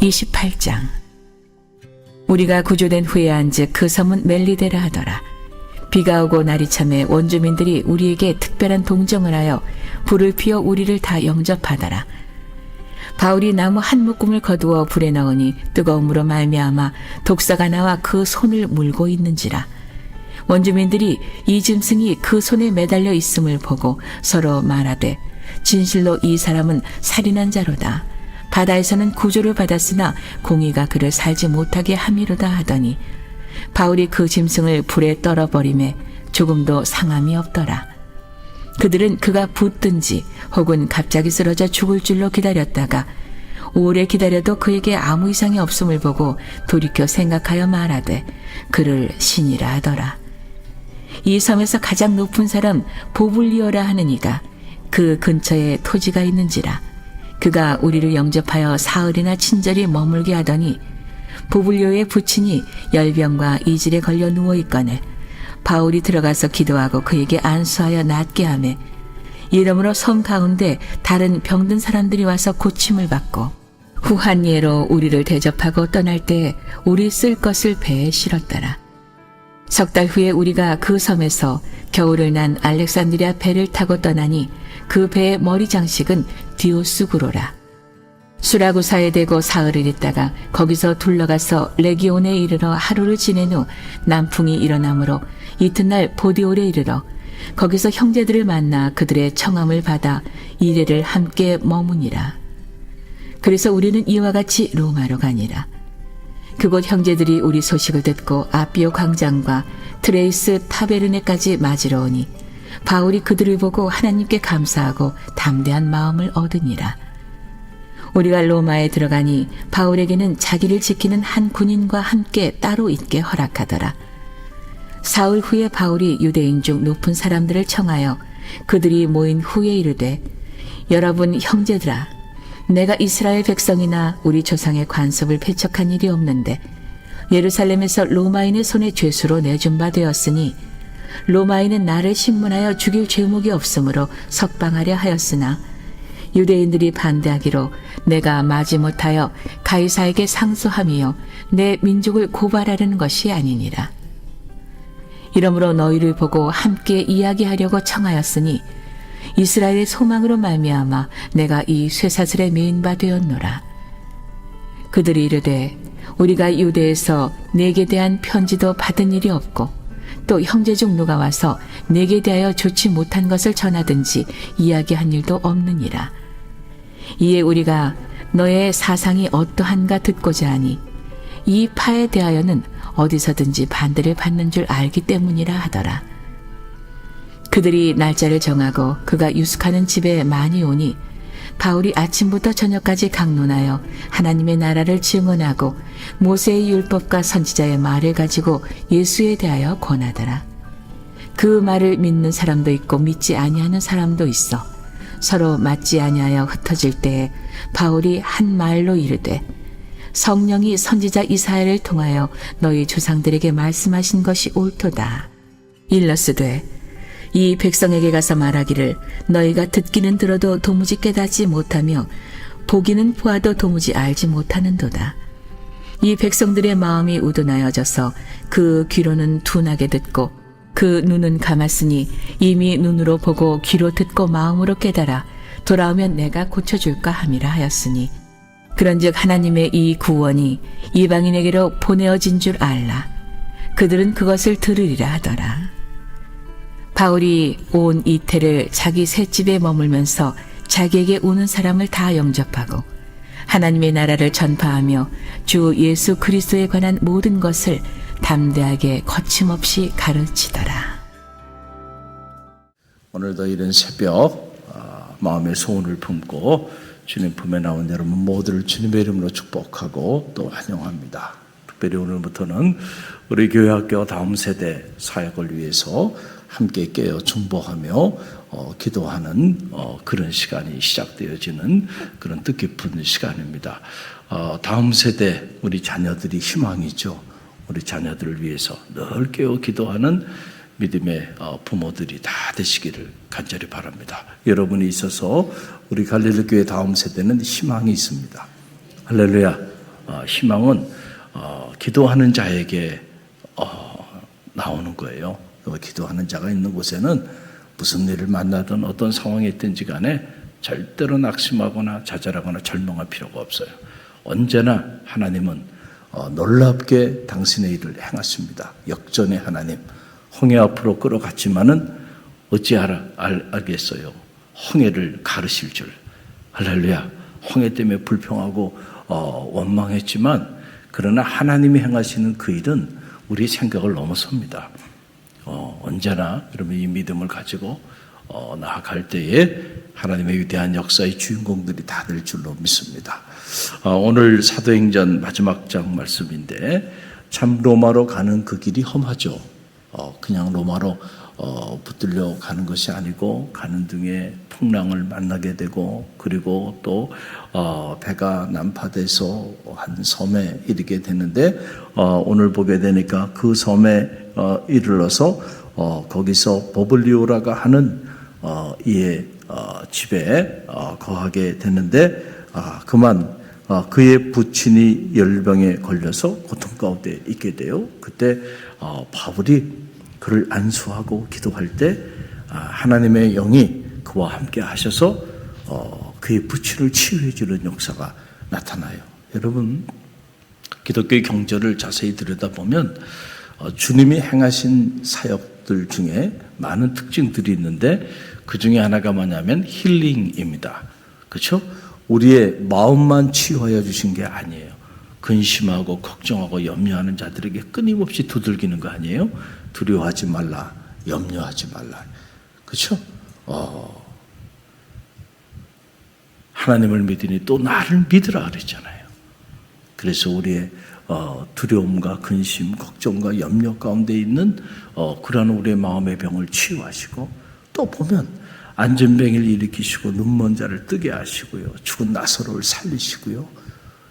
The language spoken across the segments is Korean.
28장. 우리가 구조된 후에 한즉 그 섬은 멜리데라 하더라. 비가 오고 날이 참에 원주민들이 우리에게 특별한 동정을 하여 불을 피워 우리를 다 영접하더라. 바울이 나무 한 묶음을 거두어 불에 넣으니 뜨거움으로 말미암아 독사가 나와 그 손을 물고 있는지라. 원주민들이 이 짐승이 그 손에 매달려 있음을 보고 서로 말하되 진실로 이 사람은 살인한 자로다. 바다에서는 구조를 받았으나 공의가 그를 살지 못하게 함이로다 하더니 바울이 그 짐승을 불에 떨어버리매 조금도 상함이 없더라. 그들은 그가 붙든지 혹은 갑자기 쓰러져 죽을 줄로 기다렸다가 오래 기다려도 그에게 아무 이상이 없음을 보고 돌이켜 생각하여 말하되 그를 신이라 하더라. 이 섬에서 가장 높은 사람 보블리오라 하는 이가 그 근처에 토지가 있는지라. 그가 우리를 영접하여 사흘이나 친절히 머물게 하더니 보블리오의 부친이 열병과 이질에 걸려 누워있거늘 바울이 들어가서 기도하고 그에게 안수하여 낫게 하매 이러므로 섬 가운데 다른 병든 사람들이 와서 고침을 받고 후한 예로 우리를 대접하고 떠날 때 우리 쓸 것을 배에 실었더라. 석 달 후에 우리가 그 섬에서 겨울을 난 알렉산드리아 배를 타고 떠나니 그 배의 머리 장식은 디오스구로라. 수라구사에 대고 사흘을 있다가 거기서 둘러가서 레기온에 이르러 하루를 지낸 후 남풍이 일어나므로 이튿날 보디올에 이르러 거기서 형제들을 만나 그들의 청함을 받아 이레를 함께 머무니라. 그래서 우리는 이와 같이 로마로 가니라. 그곳 형제들이 우리 소식을 듣고 아비오 광장과 트레이스 타베르네까지 맞으러 오니 바울이 그들을 보고 하나님께 감사하고 담대한 마음을 얻으니라. 우리가 로마에 들어가니 바울에게는 자기를 지키는 한 군인과 함께 따로 있게 허락하더라. 사흘 후에 바울이 유대인 중 높은 사람들을 청하여 그들이 모인 후에 이르되 여러분 형제들아, 내가 이스라엘 백성이나 우리 조상의 관습을 배척한 일이 없는데 예루살렘에서 로마인의 손에 죄수로 내준 바 되었으니 로마인은 나를 신문하여 죽일 죄목이 없으므로 석방하려 하였으나 유대인들이 반대하기로 내가 마지못하여 가이사에게 상소함이요 내 민족을 고발하려는 것이 아니니라. 이러므로 너희를 보고 함께 이야기하려고 청하였으니 이스라엘의 소망으로 말미암아 내가 이 쇠사슬에 매인 바 되었노라. 그들이 이르되 우리가 유대에서 내게 대한 편지도 받은 일이 없고 또 형제 중 누가 와서 내게 대하여 좋지 못한 것을 전하든지 이야기한 일도 없느니라. 이에 우리가 너의 사상이 어떠한가 듣고자 하니 이 파에 대하여는 어디서든지 반대를 받는 줄 알기 때문이라 하더라. 그들이 날짜를 정하고 그가 유숙하는 집에 많이 오니 바울이 아침부터 저녁까지 강론하여 하나님의 나라를 증언하고 모세의 율법과 선지자의 말을 가지고 예수에 대하여 권하더라. 그 말을 믿는 사람도 있고 믿지 아니하는 사람도 있어 서로 맞지 아니하여 흩어질 때에 바울이 한 말로 이르되 성령이 선지자 이사야를 통하여 너희 조상들에게 말씀하신 것이 옳도다. 일러스되 이 백성에게 가서 말하기를 너희가 듣기는 들어도 도무지 깨닫지 못하며 보기는 보아도 도무지 알지 못하는도다. 이 백성들의 마음이 우둔하여져서 그 귀로는 둔하게 듣고 그 눈은 감았으니 이미 눈으로 보고 귀로 듣고 마음으로 깨달아 돌아오면 내가 고쳐줄까 함이라 하였으니 그런즉 하나님의 이 구원이 이방인에게로 보내어진 줄 알라. 그들은 그것을 들으리라 하더라. 바울이 온 이태를 자기 셋집에 머물면서 자기에게 오는 사람을 다 영접하고 하나님의 나라를 전파하며 주 예수 그리스도에 관한 모든 것을 담대하게 거침없이 가르치더라. 오늘도 이른 새벽 마음의 소원을 품고 주님 품에 나온 여러분 모두를 주님의 이름으로 축복하고 또 환영합니다. 특별히 오늘부터는 우리 교회학교 다음 세대 사역을 위해서 함께 깨어 중보하며 기도하는 그런 시간이 시작되어지는 그런 뜻깊은 시간입니다. 다음 세대 우리 자녀들이 희망이죠. 우리 자녀들을 위해서 늘 깨어 기도하는 믿음의 부모들이 다 되시기를 간절히 바랍니다. 여러분이 있어서 우리 갈릴리 교회 다음 세대는 희망이 있습니다. 할렐루야. 희망은 기도하는 자에게 나오는 거예요. 기도하는 자가 있는 곳에는 무슨 일을 만나든 어떤 상황이 있든지 간에 절대로 낙심하거나 좌절하거나 절망할 필요가 없어요. 언제나 하나님은 놀랍게 당신의 일을 행하십니다. 역전의 하나님. 홍해 앞으로 끌어갔지만은 어찌 알겠어요. 홍해를 가르실 줄. 할렐루야. 홍해 때문에 불평하고 원망했지만 그러나 하나님이 행하시는 그 일은 우리 생각을 넘어섭니다. 언제나 여러분 이 믿음을 가지고 나아갈 때에 하나님의 위대한 역사의 주인공들이 다 될 줄로 믿습니다. 오늘 사도행전 마지막 장 말씀인데 참 로마로 가는 그 길이 험하죠. 그냥 로마로 붙들려 가는 것이 아니고 가는 중에 풍랑을 만나게 되고 그리고 또 배가 난파돼서 한 섬에 이르게 되는데 오늘 보게 되니까 그 섬에 이르러서 거기서 버블리오라가 하는 이의 집에 거하게 되는데 그만 그의 부친이 열병에 걸려서 고통 가운데 있게 돼요. 그때 바울이 그를 안수하고 기도할 때 하나님의 영이 그와 함께 하셔서 그의 부친을 치유해 주는 역사가 나타나요. 여러분 기독교의 경전을 자세히 들여다보면 주님이 행하신 사역들 중에 많은 특징들이 있는데 그 중에 하나가 뭐냐면 힐링입니다. 그렇죠? 우리의 마음만 치유하여 주신 게 아니에요. 근심하고 걱정하고 염려하는 자들에게 끊임없이 두들기는 거 아니에요? 두려워하지 말라, 염려하지 말라. 그렇죠? 하나님을 믿으니 또 나를 믿으라 그랬잖아요. 그래서 우리의 두려움과 근심, 걱정과 염려 가운데 있는 그러한 우리의 마음의 병을 치유하시고 또 보면 안전병을 일으키시고 눈먼 자를 뜨게 하시고요. 죽은 나사로를 살리시고요.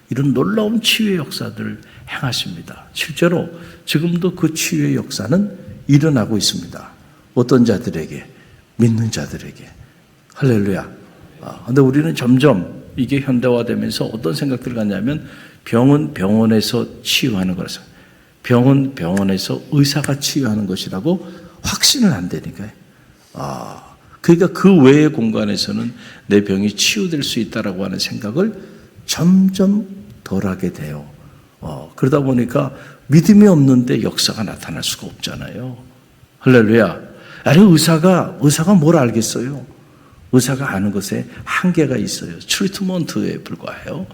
이런 놀라운 치유의 역사들을 행하십니다. 실제로 지금도 그 치유의 역사는 일어나고 있습니다. 어떤 자들에게? 믿는 자들에게. 할렐루야. 근데 우리는 점점 이게 현대화되면서 어떤 생각들을 갖냐면 병은 병원에서 치유하는 거라서 병은 병원에서 의사가 치유하는 것이라고 확신을 안 되니까요. 그러니까 그 외의 공간에서는 내 병이 치유될 수 있다라고 하는 생각을 점점 덜하게 돼요. 그러다 보니까 믿음이 없는데 역사가 나타날 수가 없잖아요. 할렐루야. 아니 의사가 뭘 알겠어요? 의사가 아는 것에 한계가 있어요. 트리트먼트에 불과해요.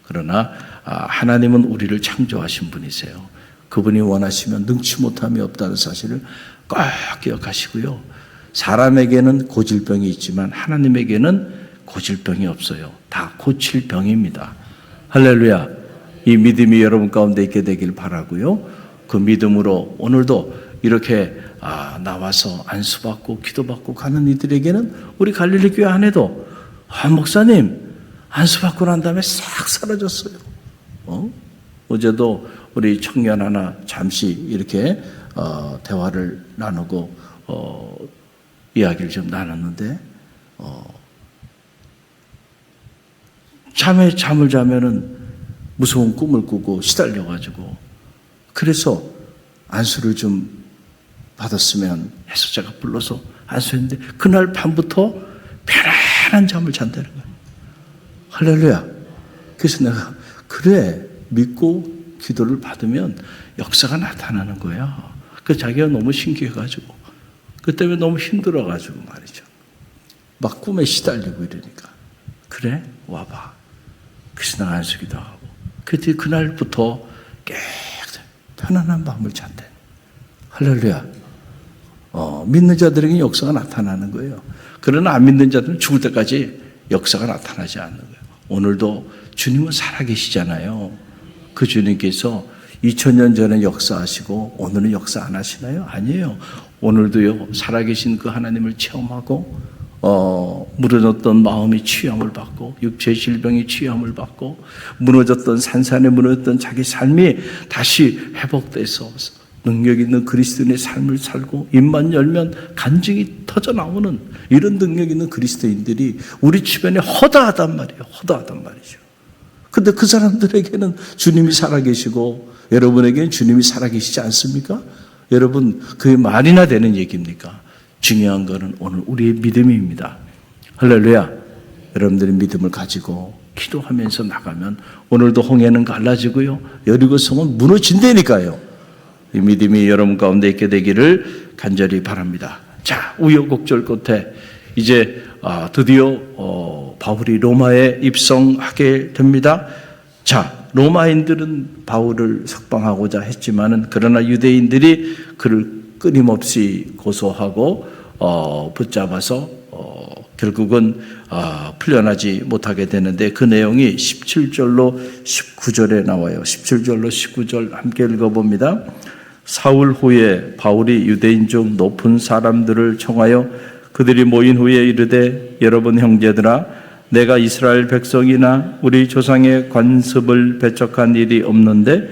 그러나 하나님은 우리를 창조하신 분이세요. 그분이 원하시면 능치 못함이 없다는 사실을 꼭 기억하시고요. 사람에게는 고질병이 있지만 하나님에게는 고질병이 없어요. 다 고칠 병입니다. 할렐루야. 이 믿음이 여러분 가운데 있게 되길 바라고요. 그 믿음으로 오늘도 이렇게 나와서 안수받고 기도받고 가는 이들에게는 우리 갈릴리 교회 안에도 목사님 안수받고 난 다음에 싹 사라졌어요. 어제도 우리 청년 하나 잠시 이렇게 대화를 나누고 이야기를 좀 나눴는데 잠을 자면은 무서운 꿈을 꾸고 시달려가지고 그래서 안수를 좀 받았으면 해서 제가 불러서 안수했는데 그날 밤부터 편안한 잠을 잔다는 거예요. 할렐루야. 그래서 내가 그래 믿고 기도를 받으면 역사가 나타나는 거야. 그 자기가 너무 신기해가지고 그 때문에 너무 힘들어가지고 말이죠. 막 꿈에 시달리고 이러니까 그래 와봐. 그래서 내가 안수기도 하고 그때 그날부터 깨끗 편안한 밤을 잔대. 할렐루야. 믿는 자들에게 역사가 나타나는 거예요. 그러나 안 믿는 자들은 죽을 때까지 역사가 나타나지 않는 거예요. 오늘도 주님은 살아계시잖아요. 그 주님께서 2000년 전에 역사하시고 오늘은 역사 안 하시나요? 아니에요. 오늘도요 살아계신 그 하나님을 체험하고 무너졌던 마음이 치유함을 받고 육체의 질병이 치유함을 받고 무너졌던 산산에 무너졌던 자기 삶이 다시 회복돼서 능력 있는 그리스도인의 삶을 살고 입만 열면 간증이 터져 나오는 이런 능력 있는 그리스도인들이 우리 주변에 허다하단 말이에요. 허다하단 말이죠. 근데 그 사람들에게는 주님이 살아계시고 여러분에게는 주님이 살아계시지 않습니까? 여러분, 그게 말이나 되는 얘기입니까? 중요한 것은 오늘 우리의 믿음입니다. 할렐루야. 여러분들이 믿음을 가지고 기도하면서 나가면 오늘도 홍해는 갈라지고요, 여리고성은 무너진다니까요. 이 믿음이 여러분 가운데 있게 되기를 간절히 바랍니다. 자, 우여곡절 끝에 이제 드디어 바울이 로마에 입성하게 됩니다. 자, 로마인들은 바울을 석방하고자 했지만은 그러나 유대인들이 그를 끊임없이 고소하고 붙잡아서 결국은 풀려나지 못하게 되는데, 그 내용이 17절로 19절에 나와요. 17절로 19절 함께 읽어봅니다. 사흘 후에 바울이 유대인 중 높은 사람들을 청하여 그들이 모인 후에 이르되, 여러분 형제들아, 내가 이스라엘 백성이나 우리 조상의 관습을 배척한 일이 없는데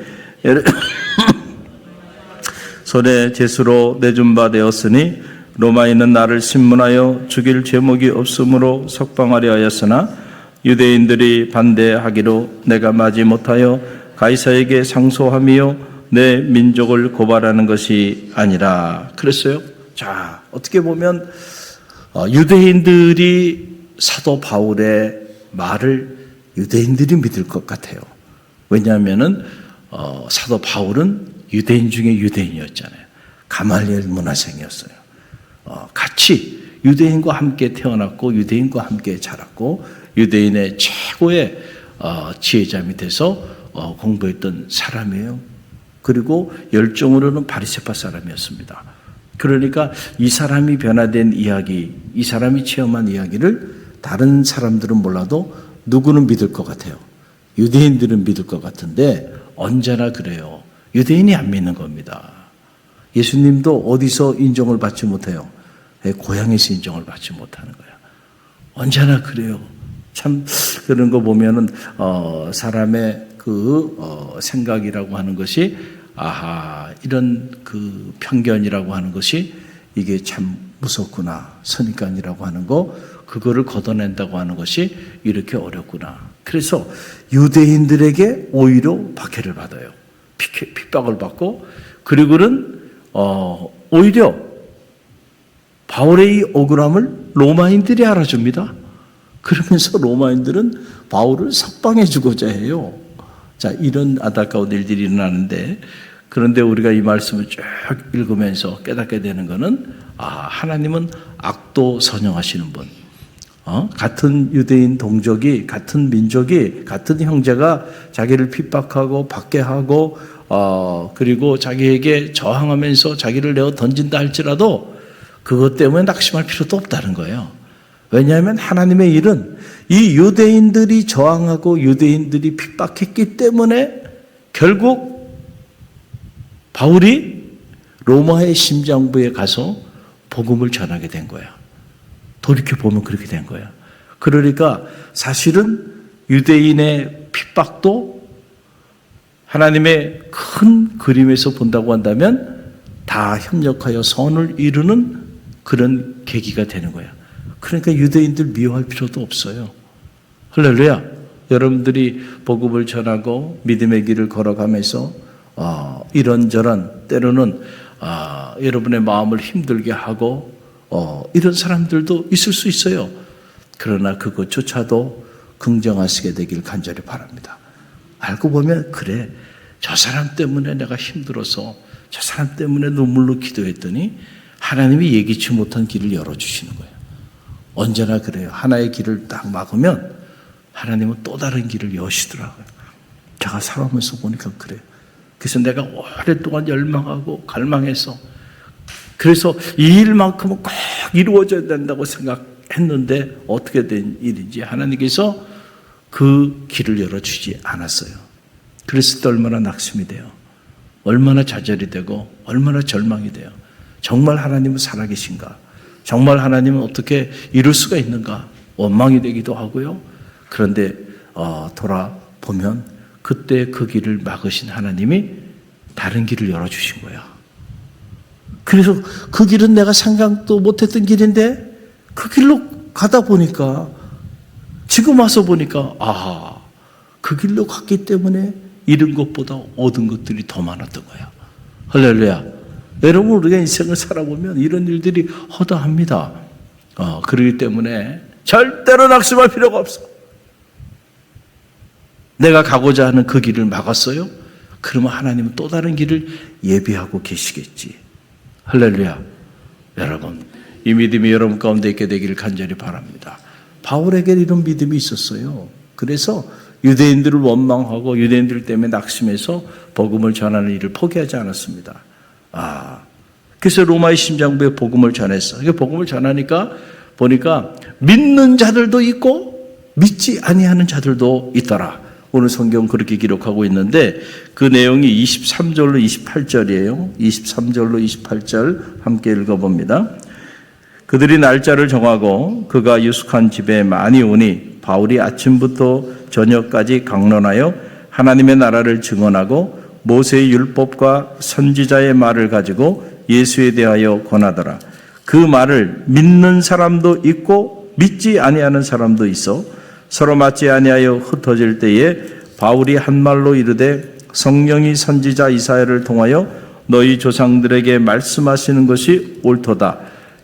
손에 제수로 내준 바 되었으니 로마인은 나를 신문하여 죽일 제목이 없으므로 석방하려 하였으나 유대인들이 반대하기로 내가 마지 못하여 가이사에게 상소하며 내 민족을 고발하는 것이 아니라 그랬어요. 자, 어떻게 보면 유대인들이 사도 바울의 말을 유대인들이 믿을 것 같아요. 왜냐하면은 사도 바울은 유대인 중에 유대인이었잖아요. 가말리엘 문화생이었어요. 같이 유대인과 함께 태어났고 유대인과 함께 자랐고 유대인의 최고의 지혜자 밑에서 공부했던 사람이에요. 그리고 열정으로는 바리새파 사람이었습니다. 그러니까 이 사람이 변화된 이야기, 이 사람이 체험한 이야기를 다른 사람들은 몰라도 누구는 믿을 것 같아요. 유대인들은 믿을 것 같은데 언제나 그래요. 유대인이 안 믿는 겁니다. 예수님도 어디서 인정을 받지 못해요? 고향에서 인정을 받지 못하는 거예요. 언제나 그래요. 참 그런 거 보면은 사람의 그 생각이라고 하는 것이 이런 그 편견이라고 하는 것이 이게 참 무섭구나. 선입관이라고 하는 거, 그거를 걷어낸다고 하는 것이 이렇게 어렵구나. 그래서 유대인들에게 오히려 박해를 받아요. 핍박을 받고, 그리고는 오히려 바울의 이 억울함을 로마인들이 알아줍니다. 그러면서 로마인들은 바울을 석방해 주고자 해요. 자, 이런 안타까운 일들이 일어나는데, 그런데 우리가 이 말씀을 쭉 읽으면서 깨닫게 되는 것은 하나님은 악도 선영하시는 분. 같은 유대인 동족이, 같은 민족이, 같은 형제가 자기를 핍박하고 박해하고 그리고 자기에게 저항하면서 자기를 내어 던진다 할지라도 그것 때문에 낙심할 필요도 없다는 거예요. 왜냐하면 하나님의 일은 이 유대인들이 저항하고 유대인들이 핍박했기 때문에 결국 바울이 로마의 심장부에 가서 복음을 전하게 된 거야. 돌이켜보면 그렇게 된 거야. 그러니까 사실은 유대인의 핍박도 하나님의 큰 그림에서 본다고 한다면 다 협력하여 선을 이루는 그런 계기가 되는 거야. 그러니까 유대인들 미워할 필요도 없어요. 할렐루야. 여러분들이 복음을 전하고 믿음의 길을 걸어가면서 이런저런 때로는 여러분의 마음을 힘들게 하고 이런 사람들도 있을 수 있어요. 그러나 그것조차도 긍정하시게 되길 간절히 바랍니다. 알고 보면 그래, 저 사람 때문에 내가 힘들어서 저 사람 때문에 눈물로 기도했더니 하나님이 예기치 못한 길을 열어주시는 거예요. 언제나 그래요. 하나의 길을 딱 막으면 하나님은 또 다른 길을 여시더라고요. 제가 살아오면서 보니까 그래요. 그래서 내가 오랫동안 열망하고 갈망해서, 그래서 이 일만큼은 꼭 이루어져야 된다고 생각했는데 어떻게 된 일인지 하나님께서 그 길을 열어주지 않았어요. 그랬을 때 얼마나 낙심이 돼요. 얼마나 좌절이 되고 얼마나 절망이 돼요. 정말 하나님은 살아계신가? 정말 하나님은 어떻게 이룰 수가 있는가? 원망이 되기도 하고요. 그런데 돌아보면 그때 그 길을 막으신 하나님이 다른 길을 열어주신 거야. 그래서 그 길은 내가 생각도 못했던 길인데 그 길로 가다 보니까 지금 와서 보니까 그 길로 갔기 때문에 잃은 것보다 얻은 것들이 더 많았던 거예요. 할렐루야. 여러분, 우리가 인생을 살아보면 이런 일들이 허다합니다. 그렇기 때문에 절대로 낙심할 필요가 없어. 내가 가고자 하는 그 길을 막았어요? 그러면 하나님은 또 다른 길을 예비하고 계시겠지. 할렐루야. 여러분, 이 믿음이 여러분 가운데 있게 되기를 간절히 바랍니다. 바울에게 이런 믿음이 있었어요. 그래서 유대인들을 원망하고 유대인들 때문에 낙심해서 복음을 전하는 일을 포기하지 않았습니다. 그래서 로마의 심장부에 복음을 전했어. 이게 복음을 전하니까 보니까 믿는 자들도 있고 믿지 아니하는 자들도 있더라. 오늘 성경 그렇게 기록하고 있는데 그 내용이 23절로 28절이에요. 23절로 28절 함께 읽어봅니다. 그들이 날짜를 정하고 그가 유숙한 집에 많이 오니 바울이 아침부터 저녁까지 강론하여 하나님의 나라를 증언하고 모세의 율법과 선지자의 말을 가지고 예수에 대하여 권하더라. 그 말을 믿는 사람도 있고 믿지 아니하는 사람도 있어 서로 맞지 아니하여 흩어질 때에 바울이 한 말로 이르되 성령이 선지자 이사야를 통하여 너희 조상들에게 말씀하시는 것이 옳도다.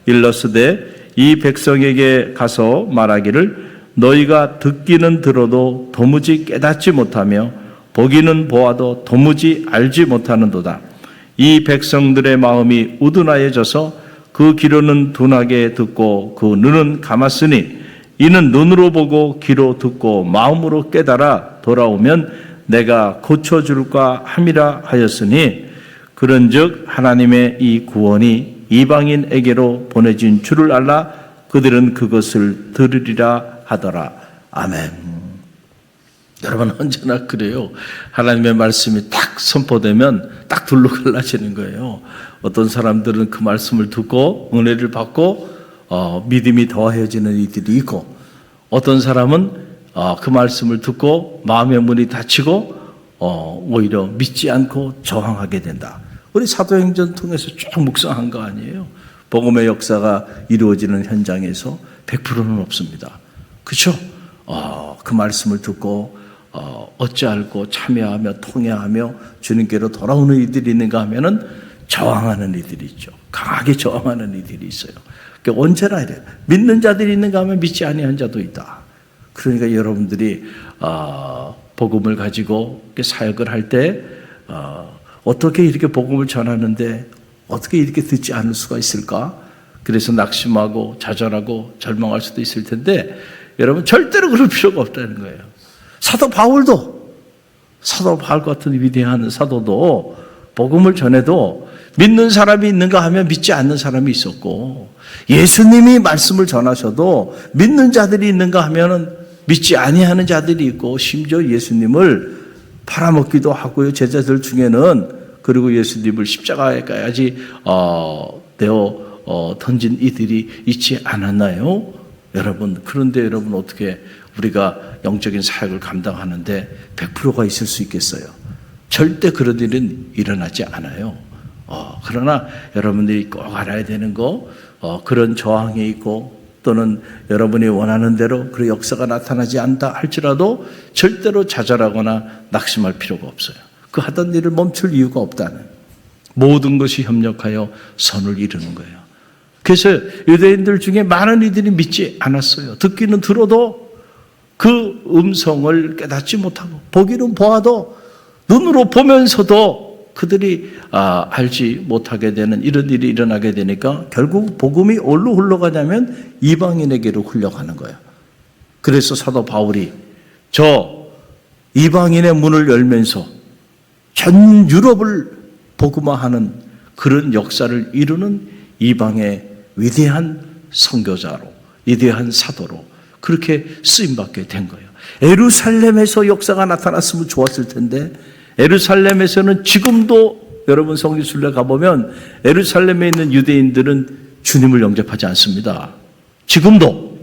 일러스되 이 백성에게 가서 말하기를 너희가 듣기는 들어도 도무지 깨닫지 못하며 보기는 보아도 도무지 알지 못하는도다. 이 백성들의 마음이 우둔하여져서 그 귀로는 둔하게 듣고 그 눈은 감았으니 이는 눈으로 보고 귀로 듣고 마음으로 깨달아 돌아오면 내가 고쳐줄까 함이라 하였으니 그런즉 하나님의 이 구원이 이방인에게로 보내진 줄을 알라 그들은 그것을 들으리라 하더라. 아멘. 여러분, 언제나 그래요. 하나님의 말씀이 딱 선포되면 딱 둘로 갈라지는 거예요. 어떤 사람들은 그 말씀을 듣고 은혜를 받고 믿음이 더해지는 이들이 있고, 어떤 사람은 그 말씀을 듣고 마음의 문이 닫히고 오히려 믿지 않고 저항하게 된다. 우리 사도행전 통해서 쭉 묵상한 거 아니에요? 복음의 역사가 이루어지는 현장에서 100%는 없습니다. 그렇죠? 그 말씀을 듣고 어찌할고 참여하며 통회하며 주님께로 돌아오는 이들이 있는가 하면은 저항하는 이들이 있죠. 강하게 저항하는 이들이 있어요. 그러니까 언제나 이래요. 믿는 자들이 있는가 하면 믿지 아니한 자도 있다. 그러니까 여러분들이 복음을 가지고 사역을 할 때 어떻게 이렇게 복음을 전하는데 어떻게 이렇게 듣지 않을 수가 있을까? 그래서 낙심하고 좌절하고 절망할 수도 있을 텐데 여러분 절대로 그럴 필요가 없다는 거예요. 사도 바울 같은 위대한 사도도 복음을 전해도 믿는 사람이 있는가 하면 믿지 않는 사람이 있었고, 예수님이 말씀을 전하셔도 믿는 자들이 있는가 하면 믿지 아니하는 자들이 있고, 심지어 예수님을 팔아먹기도 하고요. 제자들 중에는 그리고 예수님을 십자가에까지 던진 이들이 있지 않았나요? 여러분, 그런데 여러분 어떻게 우리가 영적인 사역을 감당하는데 100%가 있을 수 있겠어요? 절대 그런 일은 일어나지 않아요. 그러나 여러분들이 꼭 알아야 되는 거, 그런 저항이 있고 또는 여러분이 원하는 대로 그 역사가 나타나지 않다 할지라도 절대로 좌절하거나 낙심할 필요가 없어요. 그 하던 일을 멈출 이유가 없다는, 모든 것이 협력하여 선을 이루는 거예요. 그래서 유대인들 중에 많은 이들이 믿지 않았어요. 듣기는 들어도 그 음성을 깨닫지 못하고, 보기는 보아도 눈으로 보면서도 그들이 알지 못하게 되는 이런 일이 일어나게 되니까 결국 복음이 어디로 흘러가냐면 이방인에게로 흘러가는 거예요. 그래서 사도 바울이 저 이방인의 문을 열면서 전 유럽을 복음화하는 그런 역사를 이루는 이방의 위대한 선교자로, 위대한 사도로 그렇게 쓰임받게 된 거예요. 예루살렘에서 역사가 나타났으면 좋았을 텐데, 예루살렘에서는 지금도 여러분 성지순례 가보면 예루살렘에 있는 유대인들은 주님을 영접하지 않습니다. 지금도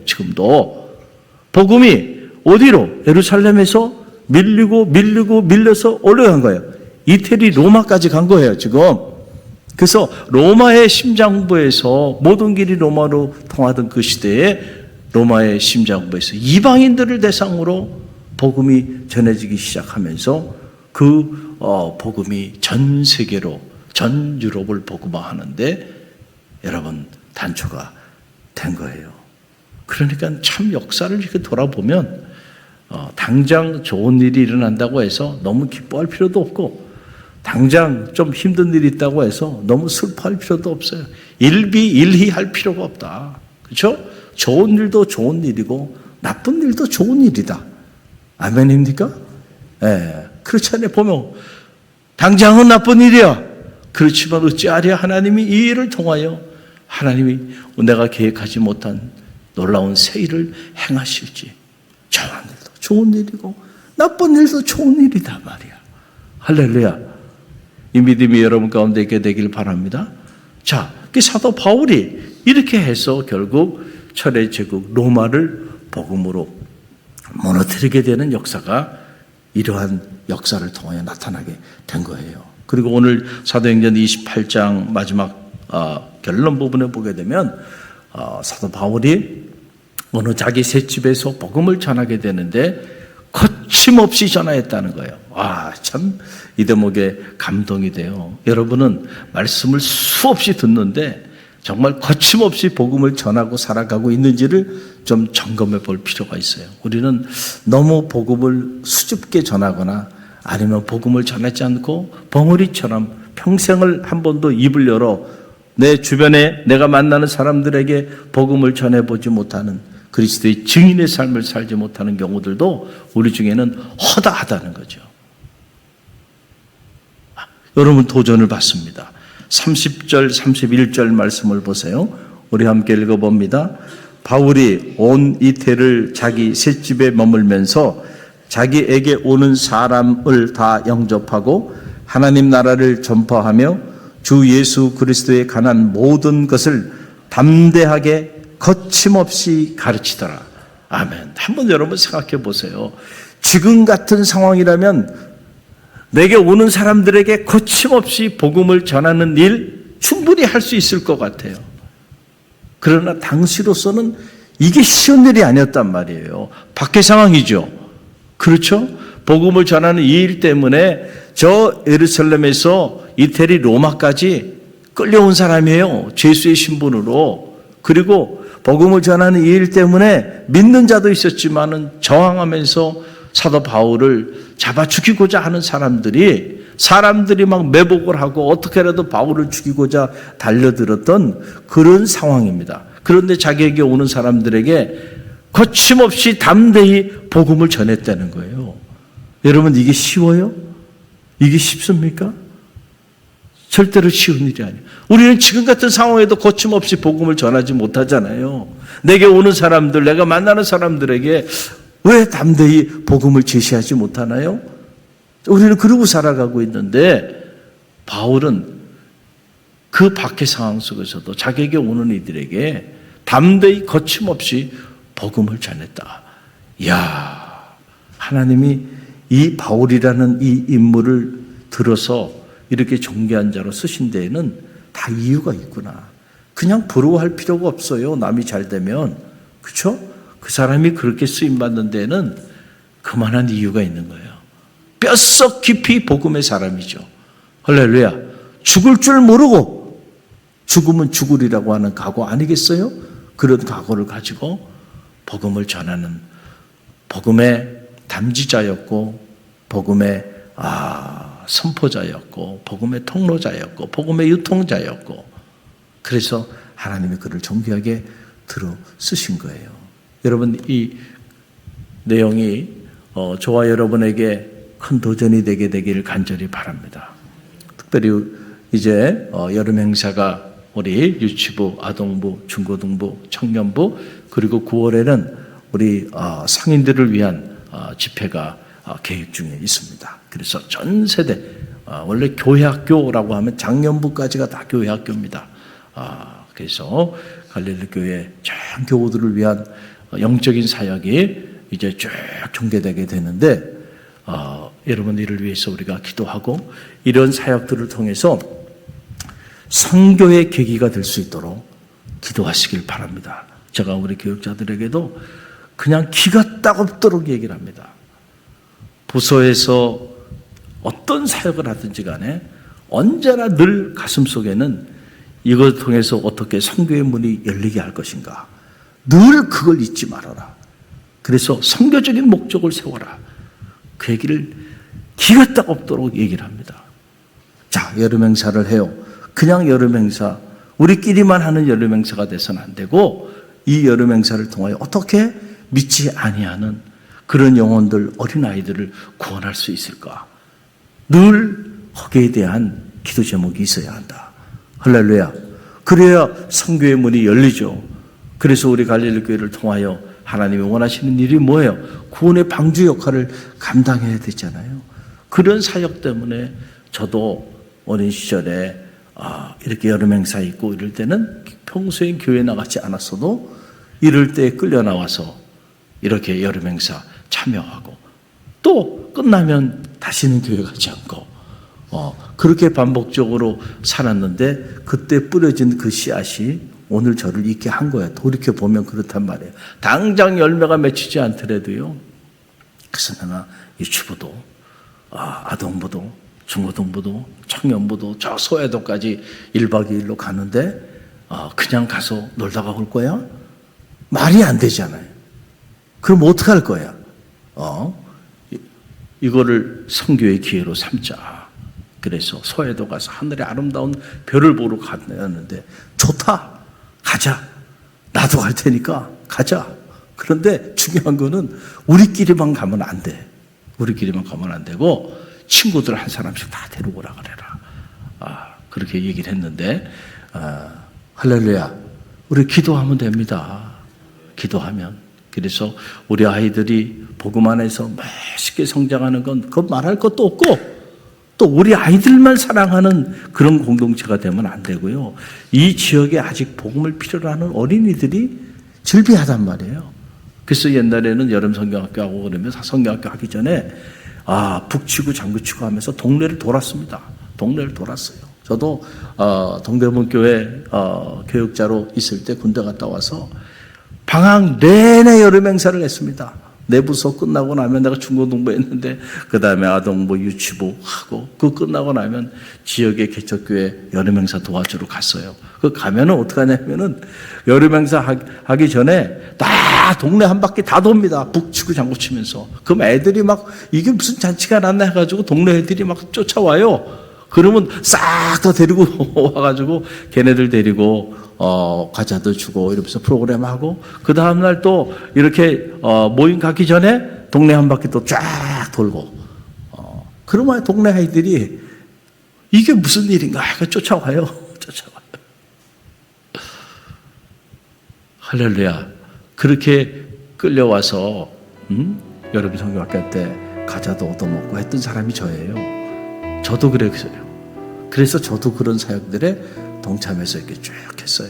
복음이 어디로? 예루살렘에서 밀려서 올라간 거예요. 이태리 로마까지 간 거예요, 지금. 그래서 로마의 심장부에서 모든 길이 로마로 통하던 그 시대에 로마의 심장부에서 이방인들을 대상으로 복음이 전해지기 시작하면서 그 복음이 전 세계로, 전 유럽을 복음화하는데 여러분 단초가 된 거예요. 그러니까 참 역사를 이렇게 돌아보면 당장 좋은 일이 일어난다고 해서 너무 기뻐할 필요도 없고, 당장 좀 힘든 일이 있다고 해서 너무 슬퍼할 필요도 없어요. 일비일희할 필요가 없다. 그렇죠? 좋은 일도 좋은 일이고 나쁜 일도 좋은 일이다. 아멘입니까? 예. 그렇잖아요. 보면 당장은 나쁜 일이야. 그렇지만 어찌하랴 하나님이 이 일을 통하여 하나님이 내가 계획하지 못한 놀라운 새 일을 행하실지. 좋은 일도 좋은 일이고 나쁜 일도 좋은 일이다 말이야. 할렐루야. 이 믿음이 여러분 가운데 있게 되길 바랍니다. 자, 그 사도 바울이 이렇게 해서 결국 철의 제국 로마를 복음으로 무너뜨리게 되는 역사가 이러한 역사를 통하여 나타나게 된 거예요. 그리고 오늘 사도행전 28장 마지막 결론 부분에 보게 되면 사도 바울이 어느 자기 셋집에서 복음을 전하게 되는데 거침없이 전하였다는 거예요. 와, 참 이 대목에 감동이 돼요. 여러분은 말씀을 수없이 듣는데 정말 거침없이 복음을 전하고 살아가고 있는지를 좀 점검해 볼 필요가 있어요. 우리는 너무 복음을 수줍게 전하거나 아니면 복음을 전하지 않고 벙어리처럼 평생을 한 번도 입을 열어 내 주변에 내가 만나는 사람들에게 복음을 전해보지 못하는, 그리스도의 증인의 삶을 살지 못하는 경우들도 우리 중에는 허다하다는 거죠. 여러분 도전을 받습니다. 30절 31절 말씀을 보세요. 우리 함께 읽어봅니다. 바울이 온 이태를 자기 셋집에 머물면서 자기에게 오는 사람을 다 영접하고 하나님 나라를 전파하며 주 예수 그리스도에 관한 모든 것을 담대하게 거침없이 가르치더라. 아멘. 한번 여러분 생각해 보세요. 지금 같은 상황이라면 내게 오는 사람들에게 거침없이 복음을 전하는 일 충분히 할 수 있을 것 같아요. 그러나 당시로서는 이게 쉬운 일이 아니었단 말이에요. 박해 상황이죠. 그렇죠? 복음을 전하는 이 일 때문에 저 예루살렘에서 이태리 로마까지 끌려온 사람이에요. 죄수의 신분으로. 그리고 복음을 전하는 이 일 때문에 믿는 자도 있었지만은 저항하면서 사도 바울을 잡아 죽이고자 하는 사람들이 막 매복을 하고 어떻게라도 바울을 죽이고자 달려들었던 그런 상황입니다. 그런데 자기에게 오는 사람들에게 거침없이 담대히 복음을 전했다는 거예요. 여러분 이게 쉬워요? 이게 쉽습니까? 절대로 쉬운 일이 아니에요. 우리는 지금 같은 상황에도 거침없이 복음을 전하지 못하잖아요. 내게 오는 사람들, 내가 만나는 사람들에게 왜 담대히 복음을 제시하지 못하나요? 우리는 그러고 살아가고 있는데 바울은 그 박해 상황 속에서도 자기에게 오는 이들에게 담대히 거침없이 복음을 전했다. 이야, 하나님이 이 바울이라는 이 인물을 들어서 이렇게 존귀한 자로 쓰신 데에는 다 이유가 있구나. 그냥 부러워할 필요가 없어요. 남이 잘 되면. 그렇죠? 그 사람이 그렇게 쓰임받는 데는 그만한 이유가 있는 거예요. 뼛속 깊이 복음의 사람이죠. 할렐루야. 죽을 줄 모르고 죽으면 죽으리라고 하는 각오 아니겠어요? 그런 각오를 가지고 복음을 전하는 복음의 담지자였고 복음의 선포자였고 복음의 통로자였고 복음의 유통자였고, 그래서 하나님이 그를 존귀하게 들어 쓰신 거예요. 여러분 이 내용이 저와 여러분에게 큰 도전이 되게 되기를 간절히 바랍니다. 특별히 이제 여름 행사가 우리 유치부, 아동부, 중고등부, 청년부, 그리고 9월에는 우리 성인들을 위한 집회가 계획 중에 있습니다. 그래서 전 세대, 원래 교회학교라고 하면 작년부까지가 다 교회학교입니다. 그래서 갈릴리 교회 전 교우들을 위한 영적인 사역이 이제 쭉 전개되게 되는데 여러분 이를 위해서 우리가 기도하고 이런 사역들을 통해서 선교의 계기가 될 수 있도록 기도하시길 바랍니다. 제가 우리 교육자들에게도 그냥 기가 따갑도록 얘기를 합니다. 부서에서 어떤 사역을 하든지 간에 언제나 늘 가슴속에는 이것을 통해서 어떻게 선교의 문이 열리게 할 것인가. 늘 그걸 잊지 말아라. 그래서 선교적인 목적을 세워라. 그 얘기를 기가 딱 없도록 얘기를 합니다. 자, 여름 행사를 해요. 그냥 여름 행사, 우리끼리만 하는 여름 행사가 돼서는 안 되고 이 여름 행사를 통하여 어떻게 믿지 아니하는 그런 영혼들, 어린아이들을 구원할 수 있을까? 늘 거기에 대한 기도 제목이 있어야 한다. 할렐루야. 그래야 선교의 문이 열리죠. 그래서 우리 갈릴리 교회를 통하여 하나님이 원하시는 일이 뭐예요? 구원의 방주 역할을 감당해야 되잖아요. 그런 사역 때문에 저도 어린 시절에 이렇게 여름 행사 있고 이럴 때는 평소에 교회 나가지 않았어도 이럴 때 끌려 나와서 이렇게 여름 행사 참여하고 또 끝나면 다시는 교회 가지 않고 그렇게 반복적으로 살았는데 그때 뿌려진 그 씨앗이 오늘 저를 있게 한 거예요. 돌이켜보면 그렇단 말이에요. 당장 열매가 맺히지 않더라도요. 그래서 내가 유치부도 아동부도 중고등부도 청년부도 저 소외도까지 1박 2일로 가는데 그냥 가서 놀다가 올 거야? 말이 안 되잖아요. 그럼 어떡할 거야? 이거를 선교의 기회로 삼자. 그래서 소외도 가서 하늘의 아름다운 별을 보러 갔는데 좋다. 가자. 나도 갈 테니까 가자. 그런데 중요한 거는 우리끼리만 가면 안 돼. 우리끼리만 가면 안 되고 친구들 한 사람씩 다 데리고 오라 그래라. 그렇게 얘기를 했는데 할렐루야. 우리 기도하면 됩니다. 기도하면. 그래서 우리 아이들이 복음 안에서 맛있게 성장하는 건 그건 말할 것도 없고 또 우리 아이들만 사랑하는 그런 공동체가 되면 안 되고요. 이 지역에 아직 복음을 필요로 하는 어린이들이 즐비하단 말이에요. 그래서 옛날에는 여름 성경학교 하고 그러면 성경학교 하기 전에 북치고 장구치고 하면서 동네를 돌았습니다. 동네를 돌았어요. 저도 동대문교회 교육자로 있을 때 군대 갔다 와서 방학 내내 여름 행사를 했습니다. 내부서 끝나고 나면 내가 중고등부 했는데 그 다음에 아동부 유치부 하고 그 끝나고 나면 지역의 개척교회 여름 행사 도와주러 갔어요. 그 가면은 어떻게 하냐면은 여름 행사 하기 전에 다 동네 한 바퀴 다 돕니다. 북치고 장구치면서. 그럼 애들이 막 이게 무슨 잔치가 났나 해가지고 동네 애들이 막 쫓아와요. 그러면 싹 다 데리고 와가지고 걔네들 데리고 과자도 주고 이러면서 프로그램 하고 그 다음날 또 이렇게 모임 가기 전에 동네 한 바퀴 또 쫙 돌고 그러면 동네 아이들이 이게 무슨 일인가 쫓아와요. 쫓아와요. 할렐루야. 그렇게 끌려와서 여러분 성경학교 때 과자도 얻어먹고 했던 사람이 저예요. 저도 그랬어요. 그래서 저도 그런 사역들에 동참해서 이렇게 쭉 했어요.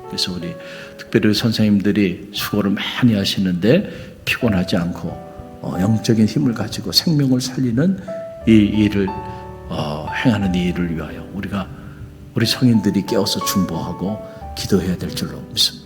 그래서 우리 특별히 선생님들이 수고를 많이 하시는데 피곤하지 않고 영적인 힘을 가지고 생명을 살리는 이 일을 행하는 이 일을 위하여 우리 성인들이 깨어서 중보하고 기도해야 될 줄로 믿습니다.